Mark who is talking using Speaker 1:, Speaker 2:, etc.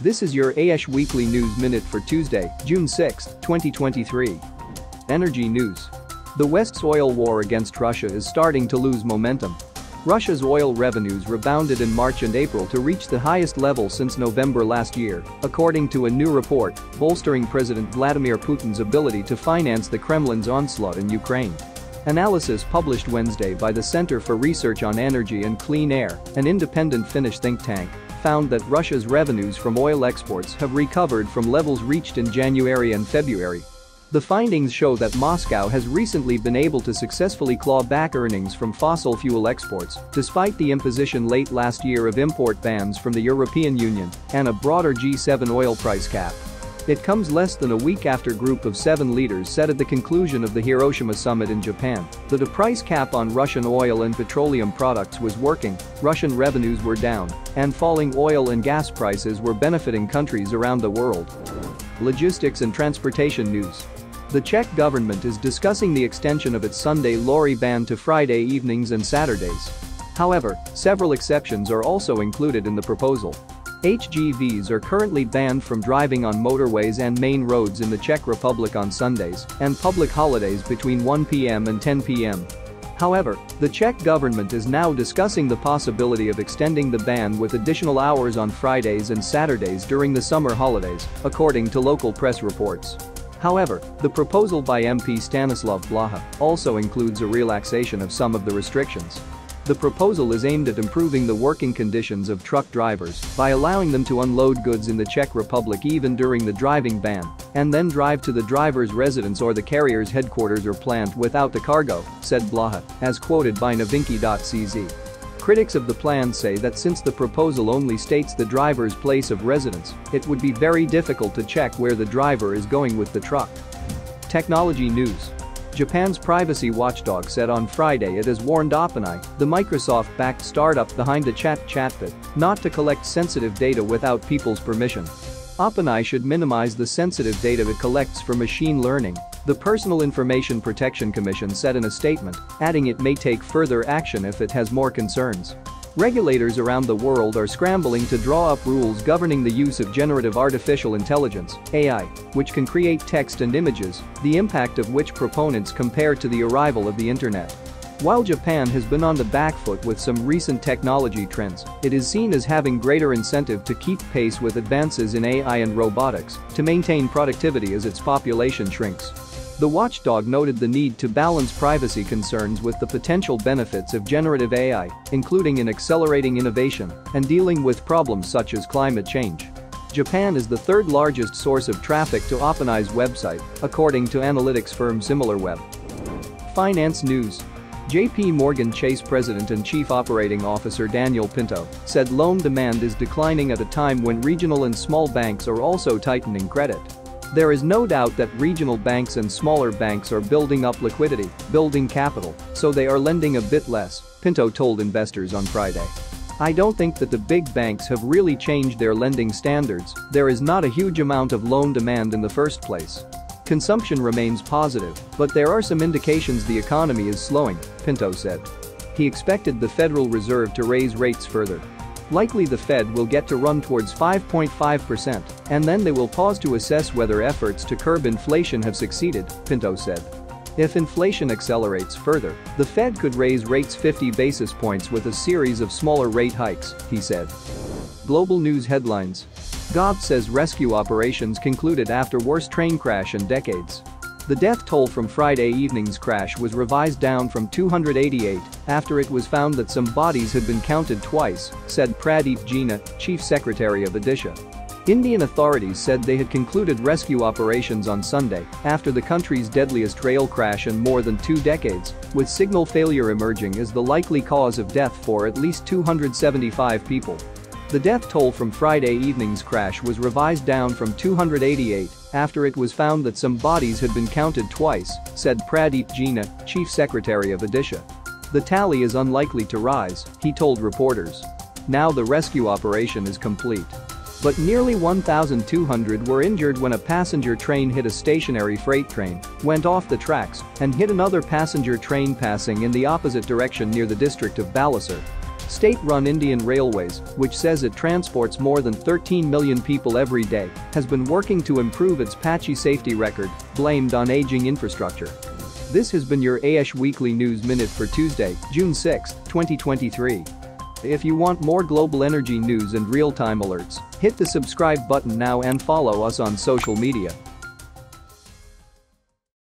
Speaker 1: This is your AESH Weekly News Minute for Tuesday, June 6, 2023. Energy news. The West's oil war against Russia is starting to lose momentum. Russia's oil revenues rebounded in March and April to reach the highest level since November last year, according to a new report, bolstering President Vladimir Putin's ability to finance the Kremlin's onslaught in Ukraine. Analysis published Wednesday by the Center for Research on Energy and Clean Air, an independent Finnish think tank, found that Russia's revenues from oil exports have recovered from levels reached in January and February. The findings show that Moscow has recently been able to successfully claw back earnings from fossil fuel exports, despite the imposition late last year of import bans from the European Union and a broader G7 oil price cap. It comes less than a week after Group of 7 leaders said at the conclusion of the Hiroshima summit in Japan that a price cap on Russian oil and petroleum products was working, Russian revenues were down, and falling oil and gas prices were benefiting countries around the world. Logistics and transportation news. The Czech government is discussing the extension of its Sunday lorry ban to Friday evenings and Saturdays. However, several exceptions are also included in the proposal. HGVs are currently banned from driving on motorways and main roads in the Czech Republic on Sundays and public holidays between 1 p.m. and 10 p.m. However, the Czech government is now discussing the possibility of extending the ban with additional hours on Fridays and Saturdays during the summer holidays, according to local press reports. However, the proposal by MP Stanislav Blaha also includes a relaxation of some of the restrictions. The proposal is aimed at improving the working conditions of truck drivers by allowing them to unload goods in the Czech Republic even during the driving ban and then drive to the driver's residence or the carrier's headquarters or plant without the cargo, said Blaha, as quoted by novinky.cz. Critics of the plan say that since the proposal only states the driver's place of residence, it would be very difficult to check where the driver is going with the truck. Technology news. Japan's privacy watchdog said on Friday it has warned OpenAI, the Microsoft-backed startup behind a chatbot, not to collect sensitive data without people's permission. OpenAI should minimize the sensitive data it collects for machine learning, the Personal Information Protection Commission said in a statement, adding it may take further action if it has more concerns. Regulators around the world are scrambling to draw up rules governing the use of generative artificial intelligence, AI, which can create text and images, the impact of which proponents compare to the arrival of the internet. While Japan has been on the back foot with some recent technology trends, it is seen as having greater incentive to keep pace with advances in AI and robotics to maintain productivity as its population shrinks. The watchdog noted the need to balance privacy concerns with the potential benefits of generative AI, including in accelerating innovation and dealing with problems such as climate change. Japan is the third largest source of traffic to OpenAI's website, according to analytics firm SimilarWeb. Finance news. JP Morgan Chase President and Chief Operating Officer Daniel Pinto said loan demand is declining at a time when regional and small banks are also tightening credit. There is no doubt that regional banks and smaller banks are building up liquidity, building capital, so they are lending a bit less, Pinto told investors on Friday. I don't think that the big banks have really changed their lending standards, there is not a huge amount of loan demand in the first place. Consumption remains positive, but there are some indications the economy is slowing, Pinto said. He expected the Federal Reserve to raise rates further. Likely the Fed will get to run towards 5.5%, and then they will pause to assess whether efforts to curb inflation have succeeded, Pinto said. If inflation accelerates further, the Fed could raise rates 50 basis points with a series of smaller rate hikes, he said. Global news headlines. God says rescue operations concluded after worst train crash in decades. The death toll from Friday evening's crash was revised down from 288 after it was found that some bodies had been counted twice, said Pradeep Jina, Chief Secretary of Odisha. Indian authorities said they had concluded rescue operations on Sunday after the country's deadliest rail crash in more than 2 decades, with signal failure emerging as the likely cause of death for at least 275 people. The death toll from Friday evening's crash was revised down from 288 after it was found that some bodies had been counted twice, said Pradeep Jina, Chief Secretary of Odisha. The tally is unlikely to rise, he told reporters. Now the rescue operation is complete. But nearly 1,200 were injured when a passenger train hit a stationary freight train, went off the tracks, and hit another passenger train passing in the opposite direction near the district of Balasore. State-run Indian Railways, which says it transports more than 13 million people every day, has been working to improve its patchy safety record, blamed on aging infrastructure. This has been your AESH Weekly News Minute for Tuesday, June 6, 2023. If you want more global energy news and real-time alerts, hit the subscribe button now and follow us on social media.